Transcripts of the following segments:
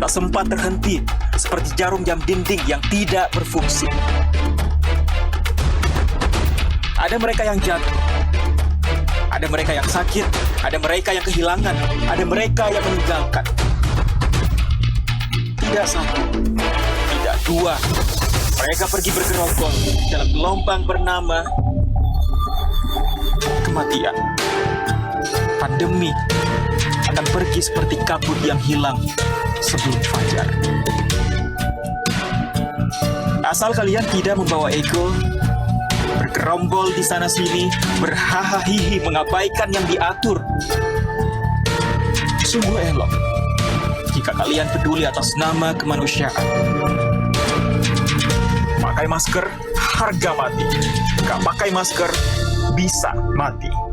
tak sempat terhenti, seperti jarum jam dinding yang tidak berfungsi. Ada mereka yang jatuh, ada mereka yang sakit, ada mereka yang kehilangan, ada mereka yang meninggalkan. Tidak satu, tidak dua, mereka pergi bergerombol dalam gelombang bernama kematian. Pandemi akan pergi seperti kabut yang hilang sebelum fajar. Asal kalian tidak membawa ego, bergerombol di sana sini, berhahaha mengabaikan yang diatur. Sungguh elok jika kalian peduli atas nama kemanusiaan. Pakai masker, harga mati. Gak pakai masker, bisa mati.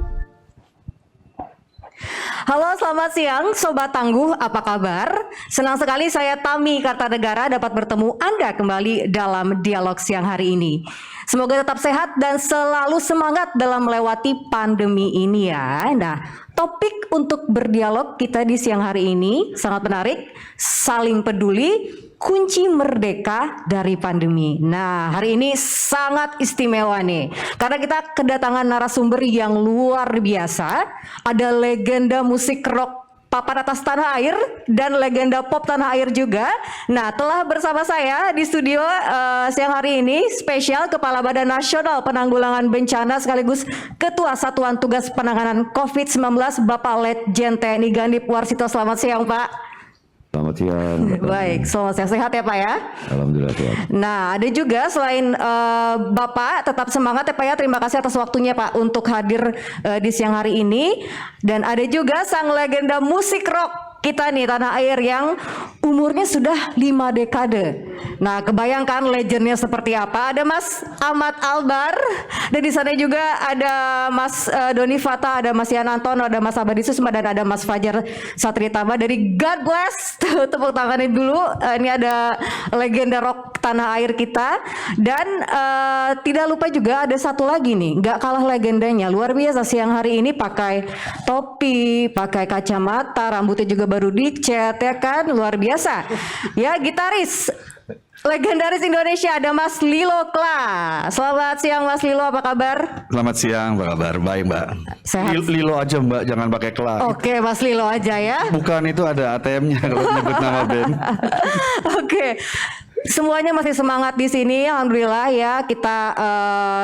Halo, selamat siang Sobat Tangguh, apa kabar? Senang sekali saya Tami Kartanegara dapat bertemu Anda kembali dalam dialog siang hari ini. Semoga tetap sehat dan selalu semangat dalam melewati pandemi ini ya. Nah, topik untuk berdialog kita di siang hari ini sangat menarik, saling peduli, kunci merdeka dari pandemi. Nah, hari ini sangat istimewa nih, karena kita kedatangan narasumber yang luar biasa. Ada legenda musik rock papan atas tanah air dan legenda pop tanah air juga. Nah, telah bersama saya di studio siang hari ini spesial Kepala Badan Nasional Penanggulangan Bencana sekaligus Ketua Satuan Tugas Penanganan COVID-19 Bapak Letjen TNI Gandip Warsito. Selamat siang, Pak. Selamat siang. Baik, selamat siang, sehat ya Pak ya? Alhamdulillah Tuhan. Nah, ada juga selain Bapak tetap semangat ya Pak ya, terima kasih atas waktunya Pak untuk hadir di siang hari ini. Dan ada juga sang legenda musik rock kita nih tanah air yang umurnya sudah 5 dekade. Nah, kebayangkan legendnya seperti apa? Ada Mas Ahmad Albar, dan di sana juga ada Mas Doni Fata, ada Mas Yan Anton, ada Mas Abadi Susma, dan ada Mas Fajar Satritama dari God Bless. Tepuk tangannya dulu. Ini ada legenda rock tanah air kita. Dan tidak lupa juga ada satu lagi nih, nggak kalah legendanya, luar biasa siang hari ini pakai topi, pakai kacamata, rambutnya juga baru dicat ya kan, luar biasa. Ya, gitaris legendaris Indonesia ada Mas Lilo Kla. Selamat siang Mas Lilo, apa kabar? Selamat siang, apa kabar? Baik Mbak. Sehat. Lilo aja Mbak, jangan pakai Kla. Oke, Mas Lilo aja ya. Bukan, itu ada ATM-nya kalau nyebut nama band. Oke. Semuanya masih semangat di sini, alhamdulillah ya. Kita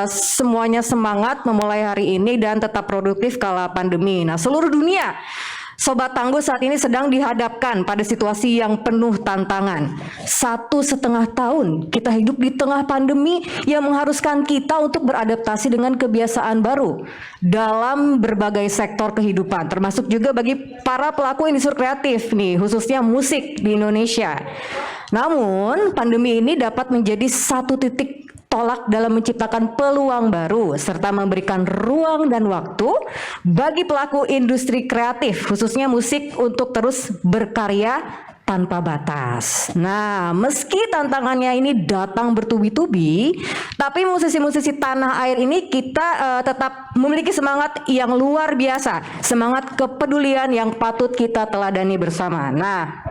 semuanya semangat memulai hari ini dan tetap produktif kala pandemi. Nah, seluruh dunia Sobat Tangguh saat ini sedang dihadapkan pada situasi yang penuh tantangan. 1,5 tahun kita hidup di tengah pandemi yang mengharuskan kita untuk beradaptasi dengan kebiasaan baru dalam berbagai sektor kehidupan, termasuk juga bagi para pelaku industri kreatif nih, khususnya musik di Indonesia. Namun, pandemi ini dapat menjadi satu titik tolak dalam menciptakan peluang baru serta memberikan ruang dan waktu bagi pelaku industri kreatif khususnya musik untuk terus berkarya tanpa batas. Nah, meski tantangannya ini datang bertubi-tubi, tapi musisi-musisi tanah air ini kita tetap memiliki semangat yang luar biasa, semangat kepedulian yang patut kita teladani bersama. Nah,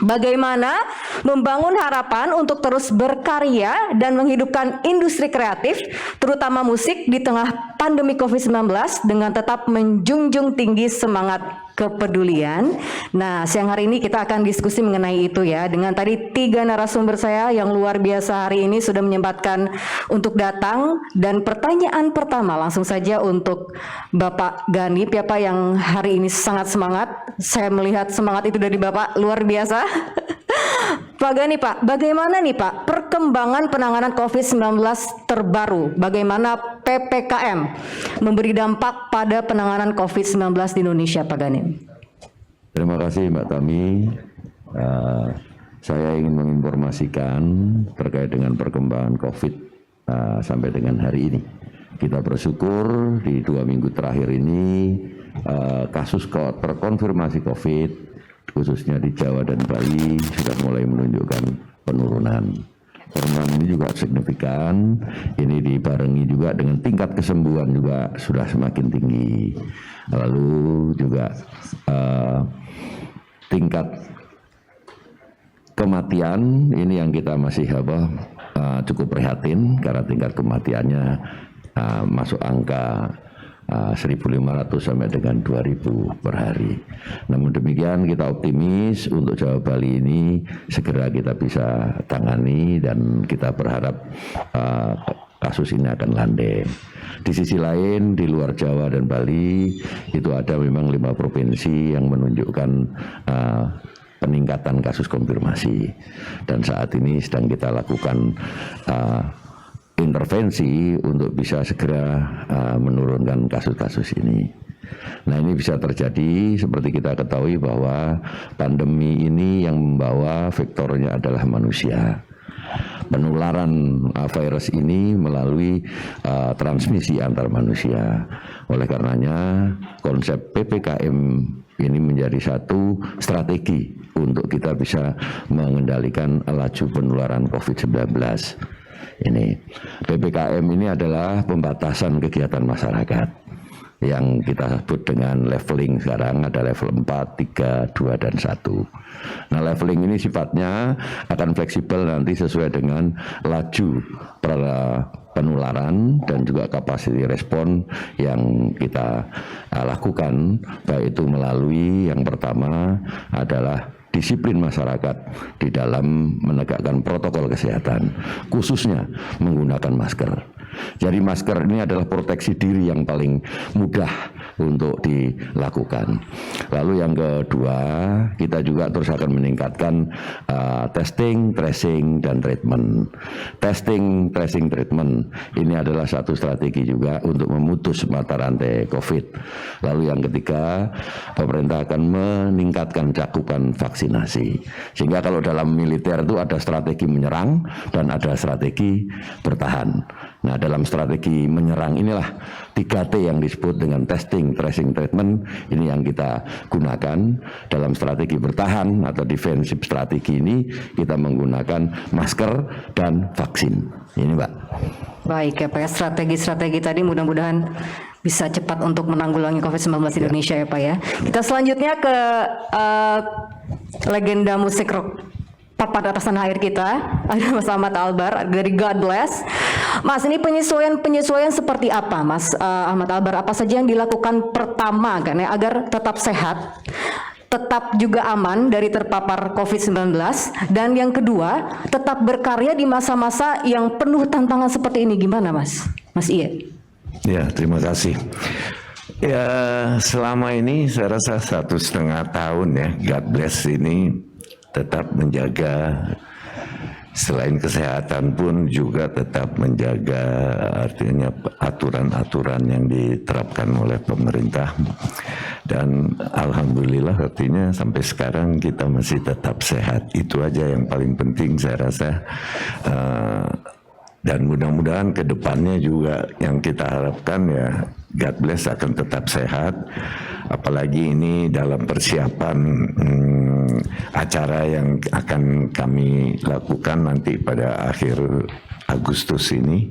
bagaimana membangun harapan untuk terus berkarya dan menghidupkan industri kreatif, terutama musik di tengah pandemi COVID-19 dengan tetap menjunjung tinggi semangat kepedulian. Nah, siang hari ini kita akan diskusi mengenai itu ya, dengan tadi 3 narasumber saya yang luar biasa hari ini sudah menyempatkan untuk datang. Dan pertanyaan pertama langsung saja untuk Bapak Ganip ya Pak, yang hari ini sangat semangat. Saya melihat semangat itu dari Bapak luar biasa. Pak Gani, Pak, bagaimana nih Pak perkembangan penanganan COVID-19 terbaru? Bagaimana PPKM memberi dampak pada penanganan COVID-19 di Indonesia, Pak Gani? Terima kasih Mbak Tami. Saya ingin menginformasikan terkait dengan perkembangan COVID sampai dengan hari ini. Kita bersyukur di 2 minggu terakhir ini kasus terkonfirmasi COVID khususnya di Jawa dan Bali sudah mulai menunjukkan penurunan. Penurunan ini juga signifikan. Ini dibarengi juga dengan tingkat kesembuhan juga sudah semakin tinggi. Lalu juga tingkat kematian ini yang kita masih cukup prihatin karena tingkat kematiannya masuk angka 1.500 sampai dengan 2.000 per hari. Namun demikian kita optimis untuk Jawa Bali ini segera kita bisa tangani dan kita berharap kasus ini akan landai. Di sisi lain di luar Jawa dan Bali itu ada memang 5 provinsi yang menunjukkan peningkatan kasus konfirmasi dan saat ini sedang kita lakukan intervensi untuk bisa segera menurunkan kasus-kasus ini. Nah ini bisa terjadi seperti kita ketahui bahwa pandemi ini yang membawa vektornya adalah manusia. Penularan virus ini melalui transmisi antar manusia. Oleh karenanya konsep PPKM ini menjadi satu strategi untuk kita bisa mengendalikan laju penularan COVID-19. Ini PPKM ini adalah pembatasan kegiatan masyarakat yang kita sebut dengan leveling. Sekarang ada level 4, 3, 2, dan 1. Nah leveling ini sifatnya akan fleksibel nanti sesuai dengan laju penularan dan juga kapasiti respon yang kita lakukan, baik itu melalui yang pertama adalah disiplin masyarakat di dalam menegakkan protokol kesehatan, khususnya menggunakan masker. Jadi masker ini adalah proteksi diri yang paling mudah untuk dilakukan. Lalu yang kedua, kita juga terus akan meningkatkan testing, tracing, dan treatment. Testing, tracing, treatment ini adalah satu strategi juga untuk memutus mata rantai COVID. Lalu yang ketiga, pemerintah akan meningkatkan cakupan vaksinasi. Sehingga kalau dalam militer itu ada strategi menyerang dan ada strategi bertahan. Nah dalam strategi menyerang inilah 3T yang disebut dengan testing, tracing, treatment. Ini yang kita gunakan. Dalam strategi bertahan atau defensive strategi ini kita menggunakan masker dan vaksin. Ini Mbak. Baik ya Pak ya, strategi-strategi tadi mudah-mudahan bisa cepat untuk menanggulangi COVID-19 di Indonesia ya Pak ya. Kita selanjutnya ke legenda musik rock papan atas tanah air kita, ada Mas Ahmad Albar dari God Bless. Mas, ini penyesuaian seperti apa Mas Ahmad Albar? Apa saja yang dilakukan pertama kan ya agar tetap sehat, tetap juga aman dari terpapar COVID-19, dan yang kedua tetap berkarya di masa-masa yang penuh tantangan seperti ini, gimana Mas? Mas Iye? Ya, terima kasih. Ya, selama ini saya rasa 1,5 tahun ya, God Bless ini tetap menjaga, selain kesehatan pun juga tetap menjaga artinya aturan-aturan yang diterapkan oleh pemerintah. Dan alhamdulillah artinya sampai sekarang kita masih tetap sehat. Itu aja yang paling penting saya rasa. Dan mudah-mudahan ke depannya juga yang kita harapkan ya God Bless akan tetap sehat. Apalagi ini dalam persiapan acara yang akan kami lakukan nanti pada akhir Agustus ini,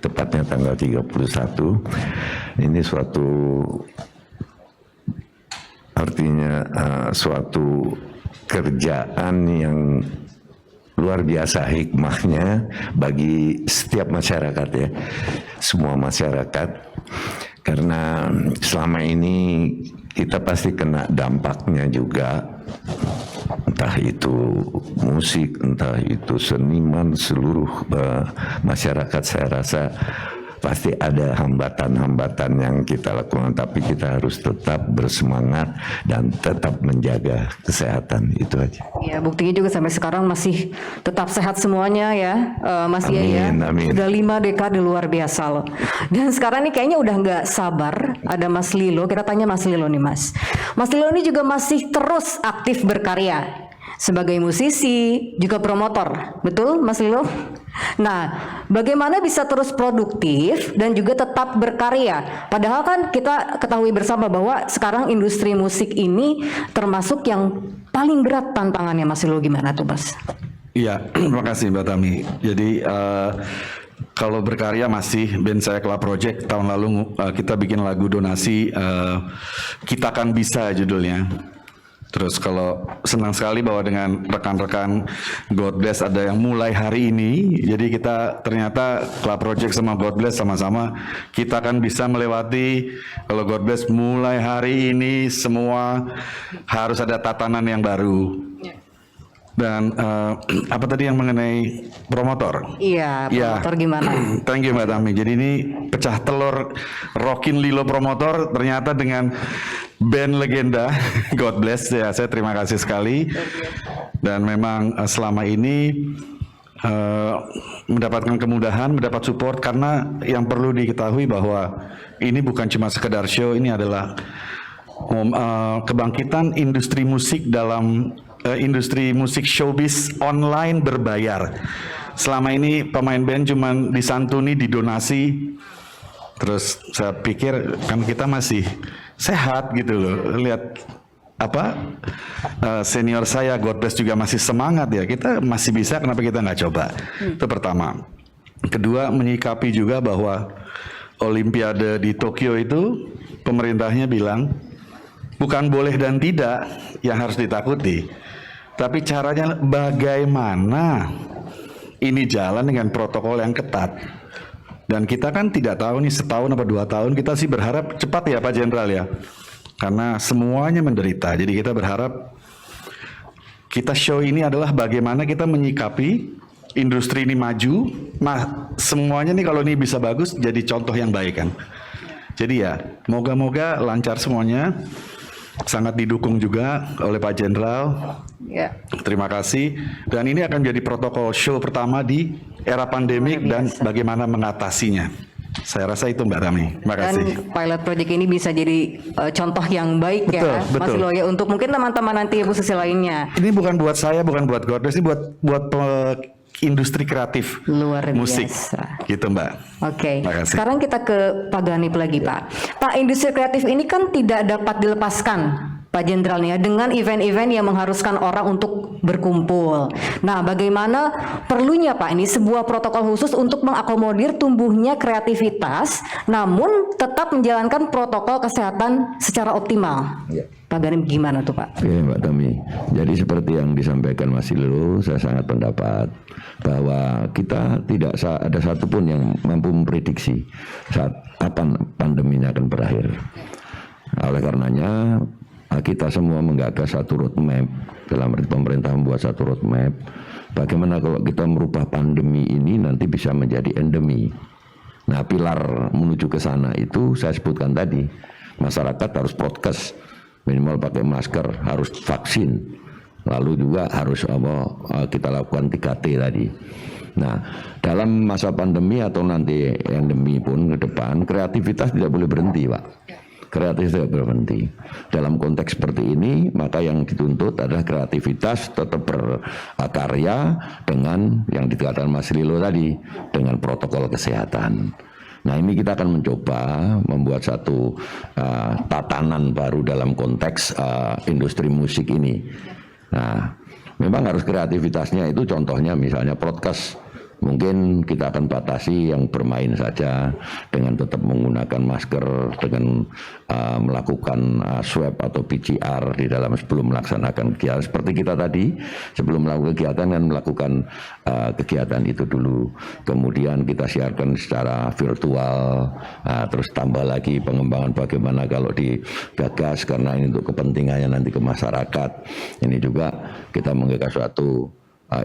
tepatnya tanggal 31. Ini suatu artinya suatu kerjaan yang luar biasa hikmahnya bagi setiap masyarakat ya, semua masyarakat, karena selama ini kita pasti kena dampaknya juga, entah itu musik, entah itu seniman, seluruh masyarakat saya rasa pasti ada hambatan-hambatan yang kita lakukan, tapi kita harus tetap bersemangat dan tetap menjaga kesehatan, itu aja. Ya, buktinya juga sampai sekarang masih tetap sehat semuanya ya, Mas Iye ya. Amin. Sudah 5 dekade luar biasa loh. Dan sekarang nih kayaknya udah nggak sabar, ada Mas Lilo. Kita tanya Mas Lilo nih Mas. Mas Lilo ini juga masih terus aktif berkarya sebagai musisi, juga promotor, betul Mas Lilo? Nah, bagaimana bisa terus produktif dan juga tetap berkarya? Padahal kan kita ketahui bersama bahwa sekarang industri musik ini termasuk yang paling berat tantangannya. Mas Lilo, gimana tuh Mas? Iya, terima kasih Mbak Tami. Jadi kalau berkarya masih band saya Kela Project, tahun lalu kita bikin lagu donasi, Kita Kan Bisa judulnya. Terus kalau senang sekali bahwa dengan rekan-rekan God Bless ada yang mulai hari ini. Jadi kita ternyata Club Project sama God Bless sama-sama kita kan bisa melewati, kalau God Bless mulai hari ini semua harus ada tatanan yang baru. Dan apa tadi yang mengenai promotor? Iya, promotor gimana? Thank you Mbak Tami. Jadi ini pecah telur Rockin Lilo promotor ternyata dengan band legenda God Bless ya. Saya terima kasih sekali. Dan memang selama ini mendapatkan kemudahan, mendapat support karena yang perlu diketahui bahwa ini bukan cuma sekedar show, ini adalah kebangkitan industri musik dalam industri musik showbiz online berbayar. Selama ini pemain band cuma disantuni, didonasi. Terus saya pikir kan kita masih sehat gitu loh. Lihat apa senior saya God Bless juga masih semangat ya. Kita masih bisa, kenapa kita nggak coba? Itu pertama. Kedua, menyikapi juga bahwa Olimpiade di Tokyo itu pemerintahnya bilang bukan boleh dan tidak yang harus ditakuti. Tapi caranya bagaimana ini jalan dengan protokol yang ketat. Dan kita kan tidak tahu nih setahun apa 2 tahun, kita sih berharap cepat ya Pak Jenderal ya. Karena semuanya menderita, jadi kita berharap kita show ini adalah bagaimana kita menyikapi industri ini maju. Nah semuanya nih kalau ini bisa bagus jadi contoh yang baik kan. Jadi ya moga-moga lancar semuanya. Sangat didukung juga oleh Pak Jenderal. Ya. Terima kasih. Dan ini akan menjadi protokol show pertama di era pandemik dan bagaimana mengatasinya. Saya rasa itu Mbak Tami. Terima kasih. Dan pilot project ini bisa jadi contoh yang baik ya, Mas betul. Loya, untuk mungkin teman-teman nanti musisi lainnya. Ini bukan buat saya, bukan buat God Bless, ini buat industri kreatif Luar musik. biasa. Gitu Mbak. Oke, Terima kasih. sekarang kita ke Pak Ganip lagi Pak. Pak, industri kreatif ini kan tidak dapat dilepaskan Pak Jenderal nih ya, dengan event-event yang mengharuskan orang untuk berkumpul. Nah, bagaimana perlunya Pak ini sebuah protokol khusus untuk mengakomodir tumbuhnya kreativitas, namun tetap menjalankan protokol kesehatan secara optimal. Ya. Pak Ganip gimana tuh Pak? Oke Mbak Tami, jadi seperti yang disampaikan Mas Lilo, saya sangat pendapat bahwa kita tidak ada satupun yang mampu memprediksi saat kapan pandeminya akan berakhir. Oleh karenanya kita semua menggagas satu roadmap, dalam arti pemerintah membuat satu roadmap, bagaimana kalau kita merubah pandemi ini nanti bisa menjadi endemi. Nah pilar menuju ke sana itu saya sebutkan tadi, masyarakat harus prokes, minimal pakai masker, harus vaksin, lalu juga harus kita lakukan 3T tadi. Nah, dalam masa pandemi atau nanti endemi pun ke depan, kreativitas tidak boleh berhenti, Pak. Kreativitas tidak boleh berhenti. Dalam konteks seperti ini, maka yang dituntut adalah kreativitas tetap berkarya dengan yang dikatakan Mas Lilo tadi, dengan protokol kesehatan. Nah ini kita akan mencoba membuat satu tatanan baru dalam konteks industri musik ini. Nah memang harus kreativitasnya itu, contohnya misalnya podcast. Mungkin kita akan batasi yang bermain saja dengan tetap menggunakan masker, dengan melakukan swab atau PCR di dalam sebelum melaksanakan kegiatan. Seperti kita tadi sebelum melakukan kegiatan kan melakukan kegiatan itu dulu. Kemudian kita siarkan secara virtual, terus tambah lagi pengembangan bagaimana kalau digagas karena ini untuk kepentingannya nanti ke masyarakat. Ini juga kita menggagas suatu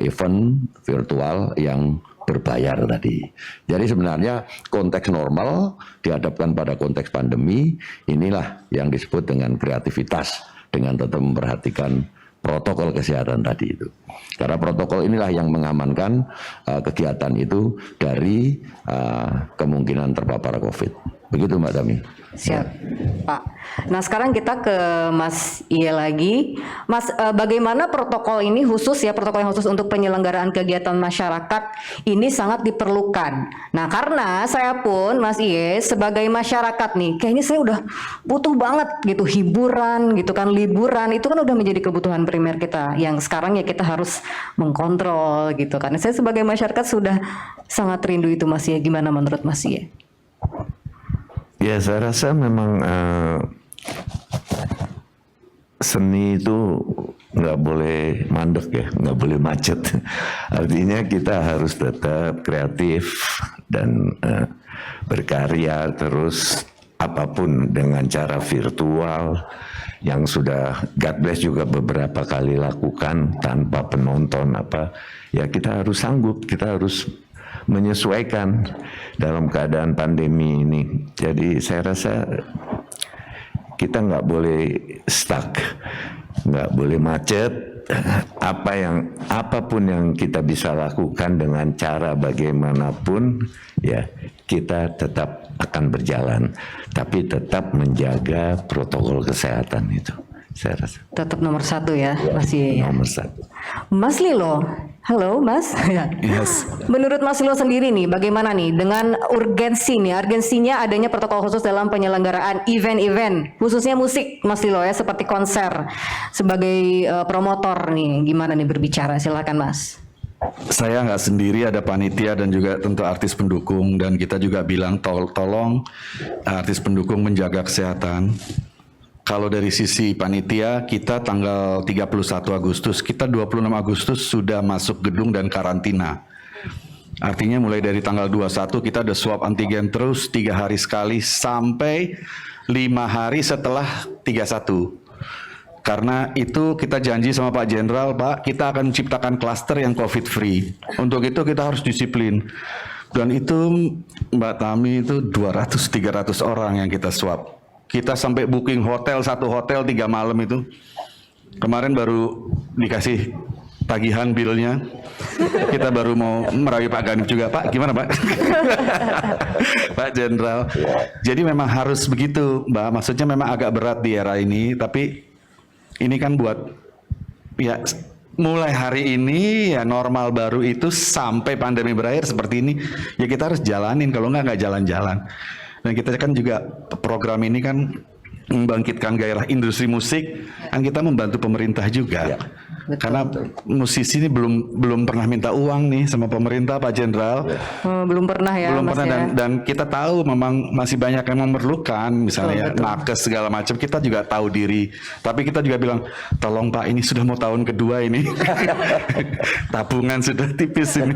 event virtual yang berbayar tadi. Jadi sebenarnya konteks normal dihadapkan pada konteks pandemi, inilah yang disebut dengan kreativitas, dengan tetap memperhatikan protokol kesehatan tadi itu. Karena protokol inilah yang mengamankan kegiatan itu dari kemungkinan terpapar COVID. Begitu Mbak Tami. Siap, Pak. Nah sekarang kita ke Mas Iye lagi. Mas, bagaimana protokol ini khusus ya, protokol yang khusus untuk penyelenggaraan kegiatan masyarakat ini sangat diperlukan. Nah karena saya pun Mas Iye sebagai masyarakat nih, kayaknya saya udah butuh banget gitu hiburan gitu kan, liburan itu kan udah menjadi kebutuhan primer kita yang sekarang ya kita harus mengkontrol gitu kan. Saya sebagai masyarakat sudah sangat rindu itu Mas Iye. Gimana menurut Mas Iye? Ya saya rasa memang seni itu nggak boleh mandek ya, nggak boleh macet. Artinya kita harus tetap kreatif dan berkarya terus, apapun dengan cara virtual yang sudah God bless juga beberapa kali lakukan tanpa penonton ya kita harus sanggup, kita harus menyesuaikan dalam keadaan pandemi ini. Jadi saya rasa kita nggak boleh stuck, nggak boleh macet. Apapun yang kita bisa lakukan dengan cara bagaimanapun, ya kita tetap akan berjalan, tapi tetap menjaga protokol kesehatan itu. Saya rasa Tetap nomor satu ya, masih ya. nomor satu. Mas Lilo, halo Mas. Yes. Menurut Mas Lilo sendiri nih, bagaimana nih dengan urgensinya adanya protokol khusus dalam penyelenggaraan event-event, khususnya musik, Mas Lilo ya, seperti konser, sebagai promotor nih, gimana nih berbicara? Silakan Mas. Saya nggak sendiri, ada panitia dan juga tentu artis pendukung, dan kita juga bilang tolong artis pendukung menjaga kesehatan. Kalau dari sisi panitia, kita tanggal 31 Agustus, kita 26 Agustus sudah masuk gedung dan karantina. Artinya mulai dari tanggal 21 kita ada swab antigen terus 3 hari sekali sampai 5 hari setelah 31. Karena itu kita janji sama Pak Jenderal, Pak, kita akan menciptakan klaster yang COVID free. Untuk itu kita harus disiplin. Dan itu Mbak Tami itu 200-300 orang yang kita swab. Kita sampai booking hotel, 1 hotel 3 malam itu. Kemarin baru dikasih tagihan bilnya. Kita baru mau merayu Pak Ganip juga. Pak, gimana Pak? Pak Jenderal. Jadi memang harus begitu, Mbak. Maksudnya memang agak berat di era ini, tapi ini kan buat ya mulai hari ini ya normal baru itu sampai pandemi berakhir seperti ini. Ya kita harus jalanin, kalau nggak jalan-jalan. Dan kita kan juga program ini kan membangkitkan gairah industri musik, kan kita membantu pemerintah juga. Ya, betul, karena musisi ini belum pernah minta uang nih sama pemerintah, Pak Jenderal. Belum pernah ya, Belum Mas pernah, ya. dan kita tahu memang masih banyak yang memerlukan, misalnya Betul. nakes segala macam. Kita juga tahu diri, tapi kita juga bilang, tolong Pak, ini sudah mau tahun kedua ini, tabungan sudah tipis ini,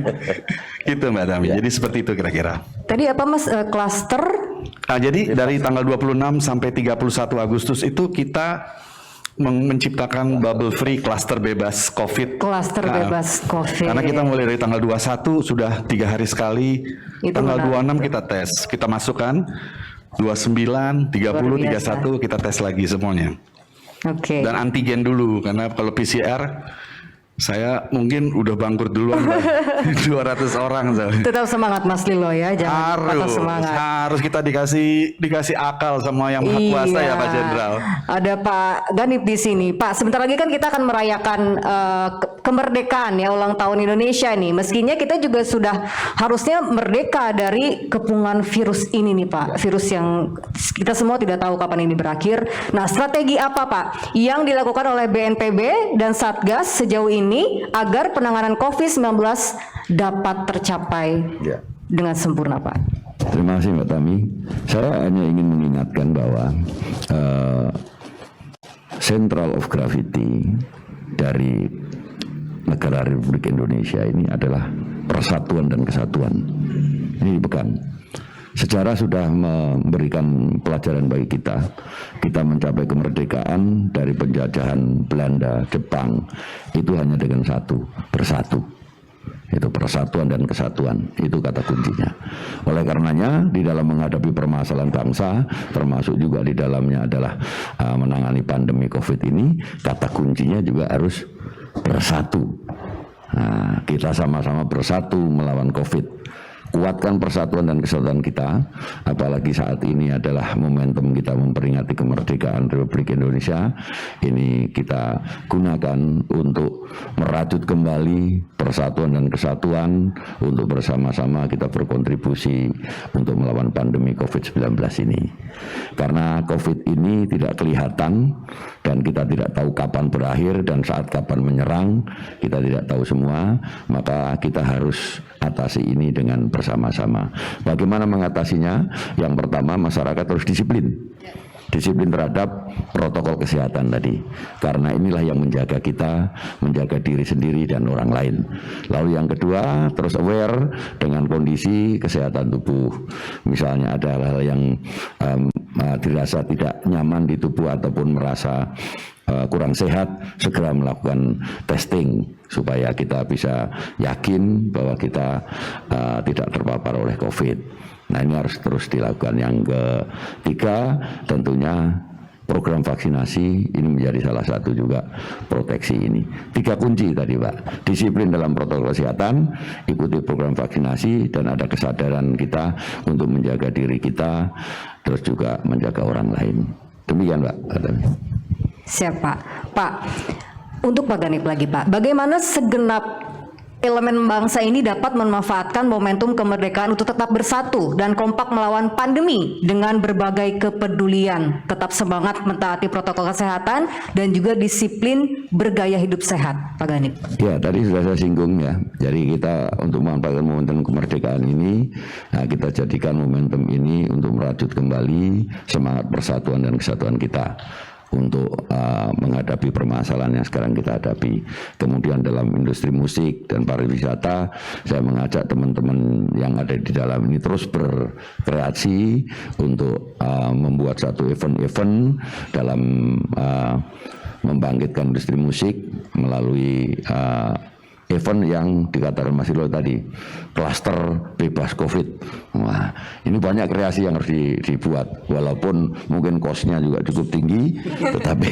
gitu Mbak Tami. Jadi seperti itu kira-kira. Tadi apa Mas, klaster? Nah, jadi dari tanggal 26 sampai 31 Agustus itu kita menciptakan bubble free cluster bebas COVID. Klaster Nah, bebas COVID. Karena kita mulai dari tanggal 21 sudah 3 hari sekali. Itu Tanggal menarik. 26 kita tes, kita masukkan 29, 30, Luar biasa. 31 kita tes lagi semuanya. Oke. Dan antigen dulu, karena kalau PCR saya mungkin udah bangkrut duluan, 200 orang. Tetap semangat Mas Lilo ya, jangan patah semangat. Harus kita dikasih akal sama yang maha kuasa ya Pak Jenderal. Ada Pak Ganip di sini. Pak, sebentar lagi kan kita akan merayakan kemerdekaan ya, ulang tahun Indonesia nih. Meskinya kita juga sudah harusnya merdeka dari kepungan virus ini nih Pak. Virus yang kita semua tidak tahu kapan ini berakhir. Nah, strategi apa Pak yang dilakukan oleh BNPB dan Satgas sejauh ini agar penanganan COVID-19 dapat tercapai dengan sempurna Pak? Terima kasih Mbak Tami. Saya hanya ingin mengingatkan bahwa Central of Gravity dari negara Republik Indonesia ini adalah persatuan dan kesatuan. Ini dipegang. Sejarah sudah memberikan pelajaran bagi kita. Kita mencapai kemerdekaan dari penjajahan Belanda, Jepang, itu hanya dengan bersatu. Itu persatuan dan kesatuan, itu kata kuncinya. Oleh karenanya, di dalam menghadapi permasalahan bangsa, termasuk juga di dalamnya adalah menangani pandemi COVID ini, kata kuncinya juga harus bersatu. Nah, kita sama-sama bersatu melawan COVID. Kuatkan persatuan dan kesatuan kita, apalagi saat ini adalah momentum kita memperingati kemerdekaan Republik Indonesia. Ini kita gunakan untuk merajut kembali persatuan dan kesatuan, untuk bersama-sama kita berkontribusi untuk melawan pandemi COVID-19 ini. Karena COVID ini tidak kelihatan dan kita tidak tahu kapan berakhir dan saat kapan menyerang, kita tidak tahu semua, maka kita harus atasi ini dengan bersama-sama. Bagaimana mengatasinya? Yang pertama, masyarakat harus disiplin. disiplin terhadap protokol kesehatan tadi, karena inilah yang menjaga kita, menjaga diri sendiri dan orang lain. Lalu yang kedua, terus aware dengan kondisi kesehatan tubuh. Misalnya ada hal-hal yang dirasa tidak nyaman di tubuh ataupun merasa kurang sehat, segera melakukan testing supaya kita bisa yakin bahwa kita tidak terpapar oleh COVID. Nah, ini harus terus dilakukan. Yang ketiga, tentunya program vaksinasi ini menjadi salah satu juga proteksi ini. 3 kunci tadi, Pak. Disiplin dalam protokol kesehatan, ikuti program vaksinasi, dan ada kesadaran kita untuk menjaga diri kita, terus juga menjaga orang lain. Demikian, Pak. Siap, Pak. Pak, untuk Pak Ganip lagi, Pak. Bagaimana segenap elemen bangsa ini dapat memanfaatkan momentum kemerdekaan untuk tetap bersatu dan kompak melawan pandemi dengan berbagai kepedulian, tetap semangat mentaati protokol kesehatan dan juga disiplin bergaya hidup sehat, Pak Ganip? Ya, tadi sudah saya singgung ya. Jadi kita untuk memanfaatkan momentum kemerdekaan ini, nah kita jadikan momentum ini untuk merajut kembali semangat persatuan dan kesatuan kita untuk menghadapi permasalahan yang sekarang kita hadapi. Kemudian dalam industri musik dan pariwisata, saya mengajak teman-teman yang ada di dalam ini terus berkreasi untuk membuat satu event-event dalam membangkitkan industri musik melalui event yang dikatakan Mas Ilo tadi, klaster bebas COVID. Wah, ini banyak kreasi yang harus dibuat, walaupun mungkin cost-nya juga cukup tinggi, tetapi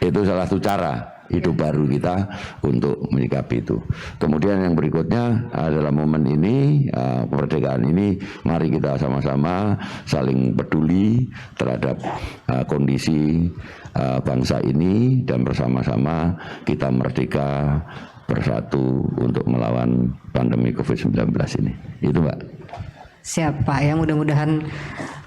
itu salah satu cara hidup baru kita untuk menyikapi itu. Kemudian yang berikutnya adalah momen ini, kemerdekaan ini, mari kita sama-sama saling peduli terhadap kondisi bangsa ini, dan bersama-sama kita merdeka bersatu untuk melawan pandemi COVID-19 ini. Itu, Mbak. Siap, Pak. Ya, mudah-mudahan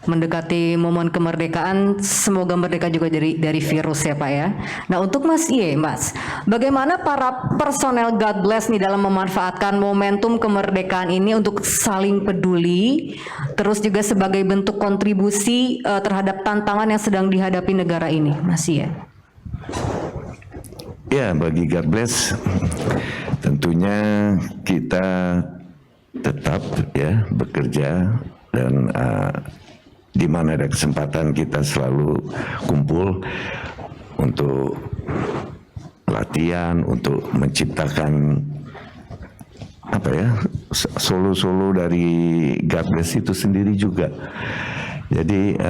mendekati momen kemerdekaan, semoga merdeka juga dari virus ya, Pak ya. Nah, untuk Mas Iye, Mas, bagaimana para personel God Bless nih dalam memanfaatkan momentum kemerdekaan ini untuk saling peduli, terus juga sebagai bentuk kontribusi terhadap tantangan yang sedang dihadapi negara ini, Mas Iye? Ya, bagi God Bless tentunya kita tetap ya bekerja, dan di mana ada kesempatan kita selalu kumpul untuk latihan, untuk menciptakan apa ya, solo-solo dari God Bless itu sendiri juga. Jadi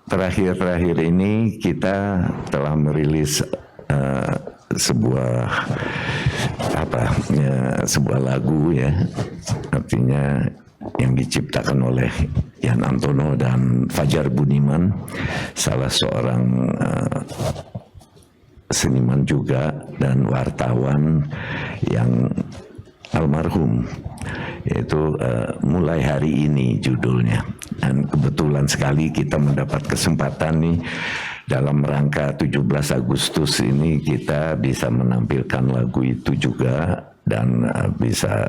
terakhir-terakhir ini kita telah merilis sebuah lagu ya, artinya yang diciptakan oleh Yan Antono dan Fajar Budiman, salah seorang seniman juga dan wartawan yang almarhum, yaitu Mulai Hari Ini judulnya. Dan kebetulan sekali kita mendapat kesempatan nih dalam rangka 17 Agustus ini kita bisa menampilkan lagu itu juga, dan bisa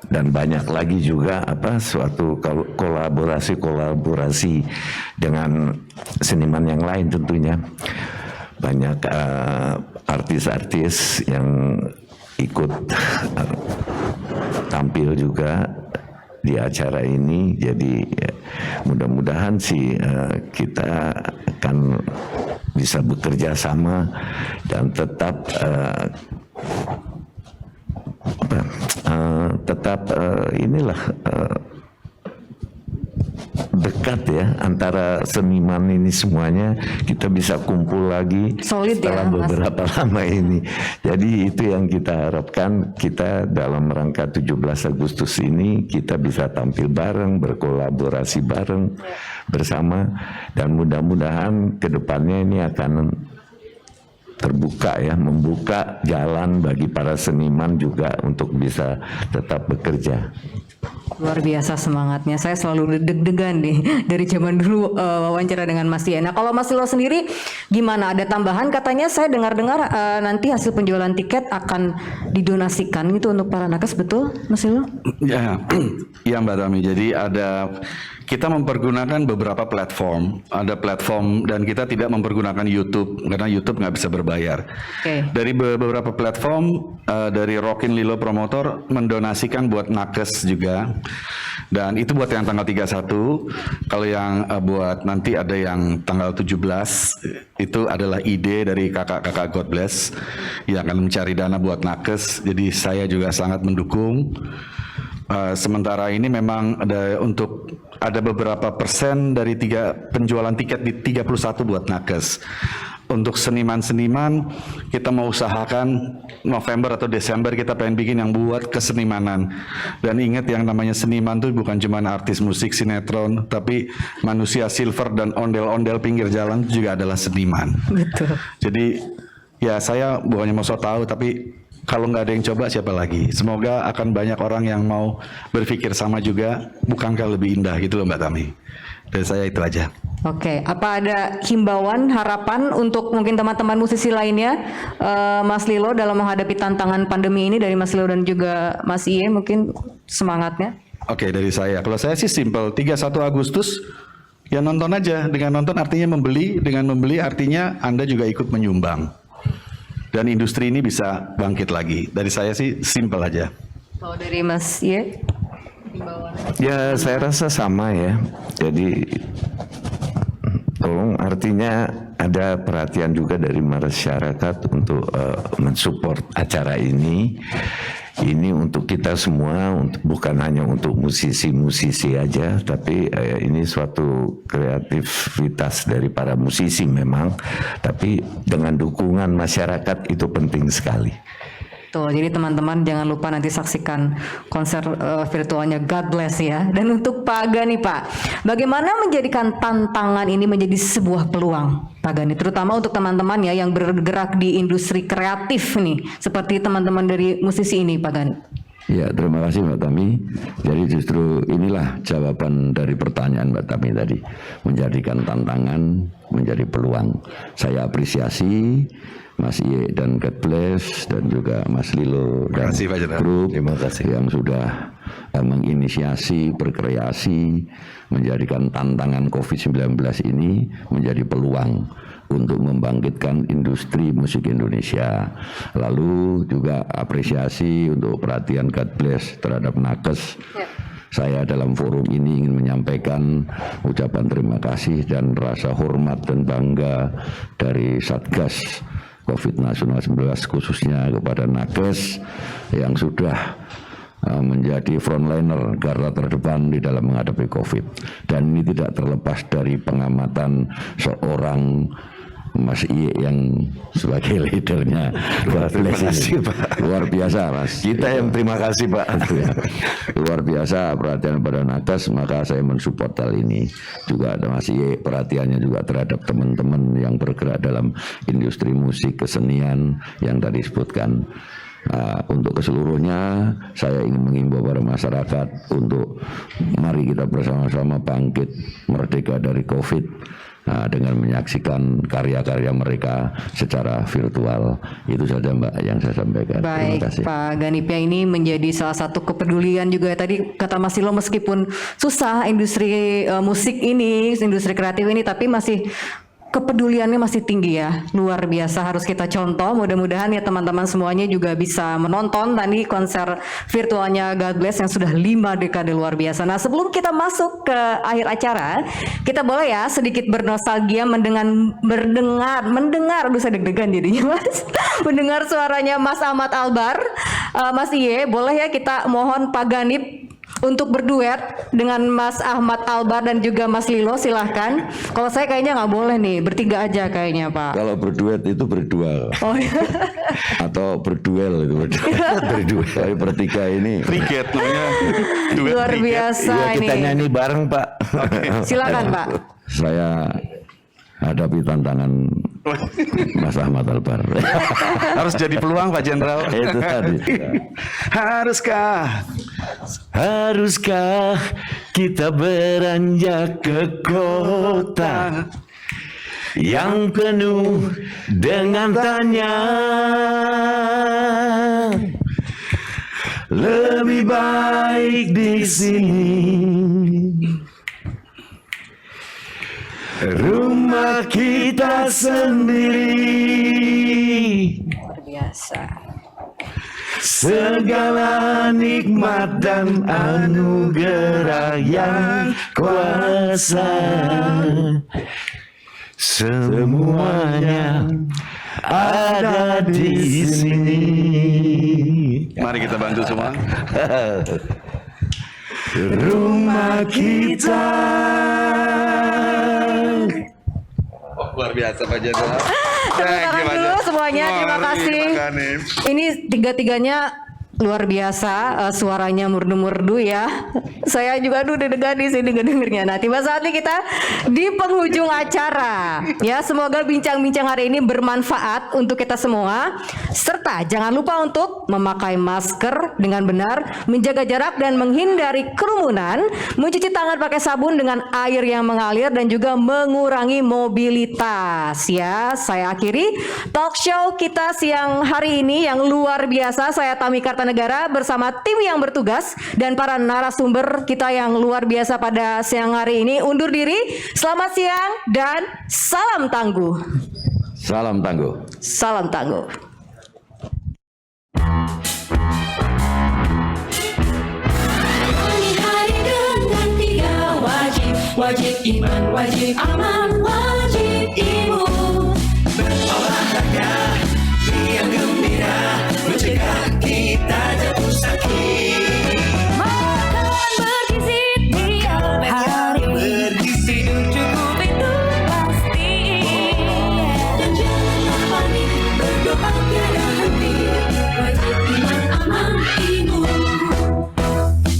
dan banyak lagi juga suatu kolaborasi dengan seniman yang lain tentunya. Banyak artis-artis yang ikut tampil juga di acara ini. Jadi mudah-mudahan sih kita akan bisa bekerja sama dan tetap dekat ya antara seniman ini semuanya, kita bisa kumpul lagi solid setelah ya, beberapa lama ini. Jadi itu yang kita harapkan, kita dalam rangka 17 Agustus ini kita bisa tampil bareng, berkolaborasi bareng bersama, dan mudah-mudahan kedepannya ini akan terbuka ya, membuka jalan bagi para seniman juga untuk bisa tetap bekerja. Luar biasa semangatnya, saya selalu deg-degan nih dari zaman dulu wawancara dengan Mas Iye. Nah, kalau Mas Ilo sendiri gimana? Ada tambahan katanya, saya dengar-dengar nanti hasil penjualan tiket akan didonasikan gitu untuk para nakes, betul Mas Ilo? Ya, ya Mbak Tami. Jadi ada kita mempergunakan beberapa platform. Ada platform dan kita tidak mempergunakan YouTube karena YouTube nggak bisa berbayar. Oke. Dari beberapa platform, dari Rockin Lilo Promotor mendonasikan buat nakes juga. Dan itu buat yang tanggal 31. Kalau yang buat nanti ada yang tanggal 17, itu adalah ide dari kakak-kakak God Bless yang akan mencari dana buat nakes. Jadi saya juga sangat mendukung. Sementara ini memang ada beberapa persen dari penjualan tiket di 31 buat nakes. Untuk seniman-seniman kita mau usahakan November atau Desember kita pengen bikin yang buat kesenimanan. Dan ingat yang namanya seniman tuh bukan cuma artis musik, sinetron, tapi manusia silver dan ondel-ondel pinggir jalan juga adalah seniman. Betul. Jadi ya saya bukannya mau so tahu tapi kalau nggak ada yang coba siapa lagi? Semoga akan banyak orang yang mau berpikir sama juga, bukankah lebih indah gitu loh Mbak Tami. Dari saya itu aja. Oke, apa ada himbauan, harapan untuk mungkin teman-teman musisi lainnya, Mas Lilo dalam menghadapi tantangan pandemi ini dari Mas Lilo dan juga Mas Iye mungkin semangatnya? Oke, dari saya. Kalau saya sih simple, 31 Agustus ya nonton aja. Dengan nonton artinya membeli, dengan membeli artinya Anda juga ikut menyumbang. Dan industri ini bisa bangkit lagi. Dari saya sih simple aja. Kalau dari Mas Iye? Ya saya rasa sama ya. Jadi tolong artinya ada perhatian juga dari masyarakat untuk mensupport acara ini. Ini untuk kita semua, bukan hanya untuk musisi-musisi aja, tapi ini suatu kreativitas dari para musisi memang, tapi dengan dukungan masyarakat itu penting sekali. Tuh, jadi teman-teman jangan lupa nanti saksikan konser virtualnya God Bless ya. Dan untuk Pak Aga nih Pak, bagaimana menjadikan tantangan ini menjadi sebuah peluang Pak Gani, terutama untuk teman-teman ya yang bergerak di industri kreatif nih, seperti teman-teman dari musisi ini Pak Gani. Ya, terima kasih Mbak Tami. Jadi justru inilah jawaban dari pertanyaan Mbak Tami tadi. Menjadikan tantangan menjadi peluang. Saya apresiasi Mas Iye dan God Bless dan juga Mas Lilo dan grup yang sudah menginisiasi, berkreasi, menjadikan tantangan COVID-19 ini menjadi peluang untuk membangkitkan industri musik Indonesia. Lalu juga apresiasi untuk perhatian God Bless terhadap nakes. Saya dalam forum ini ingin menyampaikan ucapan terima kasih dan rasa hormat dan bangga dari Satgas COVID-19 khususnya kepada nakes yang sudah menjadi frontliner, garda terdepan di dalam menghadapi COVID. Dan ini tidak terlepas dari pengamatan seorang Mas Iye yang sebagai leadernya. Terima kasih Pak. Luar biasa Mas. Kita yang terima kasih Pak. Luar biasa perhatian pada nakes, maka saya mensupport hal ini. Juga ada Mas Iye perhatiannya juga terhadap teman-teman yang bergerak dalam industri musik, kesenian yang tadi disebutkan. Untuk keseluruhnya saya ingin mengimbau para masyarakat untuk mari kita bersama-sama bangkit merdeka dari COVID dengan menyaksikan karya-karya mereka secara virtual. Itu saja Mbak yang saya sampaikan. Baik, terima kasih. Pak Ganipia ini menjadi salah satu kepedulian juga tadi kata Mas Lilo, meskipun susah industri musik ini, industri kreatif ini, tapi masih kepeduliannya masih tinggi ya, luar biasa, harus kita contoh. Mudah-mudahan ya teman-teman semuanya juga bisa menonton tadi konser virtualnya God Bless yang sudah 5 dekade, luar biasa. Nah sebelum kita masuk ke akhir acara, kita boleh ya sedikit bernostalgia mendengar, aduh saya deg-degan jadinya Mas, mendengar suaranya Mas Ahmad Albar. Mas Iye, boleh ya kita mohon Pak Ganip untuk berduet dengan Mas Ahmad Albar dan juga Mas Lilo, silahkan. Kalau saya kayaknya nggak boleh nih, bertiga aja kayaknya Pak. Kalau berduet itu berdual. Oh iya. Atau berduel itu berduel. Tapi bertiga ini Triget namanya. Luar biasa Ya, ini. kita nyanyi bareng Pak. Silakan Pak. saya hadapi tantangan Mas Ahmad Albar. Harus jadi peluang Pak Jenderal. Itu tadi. Haruskah kita beranjak ke kota yang penuh dengan tanya? Lebih baik di sini rumah kita sendiri. Luar biasa. Segala nikmat dan anugerah yang kuasa, semuanya ada di sini. Mari kita bantu semua. Rumah kita. Oh, luar biasa Pak Jenderal. Tepuk tangan dulu semuanya, terima kasih. Ini tiga-tiganya luar biasa, suaranya merdu-merdu ya. Saya juga aduh deg-degan di sini dengernya. Nah, tiba saatnya kita di penghujung acara. Ya, semoga bincang-bincang hari ini bermanfaat untuk kita semua. Serta jangan lupa untuk memakai masker dengan benar, menjaga jarak dan menghindari kerumunan, mencuci tangan pakai sabun dengan air yang mengalir dan juga mengurangi mobilitas. Ya, saya akhiri talk show kita siang hari ini yang luar biasa. Saya Tami Kartanegara bersama tim yang bertugas dan para narasumber kita yang luar biasa pada siang hari ini undur diri. Selamat siang dan salam tangguh. Salam tangguh. Salam tangguh. Hari dengan tiga wajib, wajib iman, wajib aman, wajib imun. Berolahraga, riang gembira, mencegah kita jatuh sakit. Makan bergizi tiap hari, tidur cukup itu pasti. Dan janganlah panik, berdoa tiada henti. Wajib iman, aman, imun.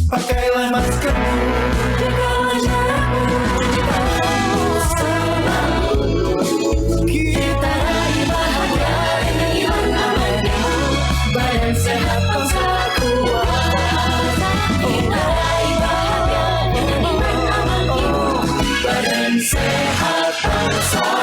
Pakailah maskermu, Jagalah jarakmu, kamu selalu. Kita raih bahagia dengan iman aman imun. Badan sehat bangsa kuat. Kita raih bahagia dengan iman aman imun. Badan sehat bangsa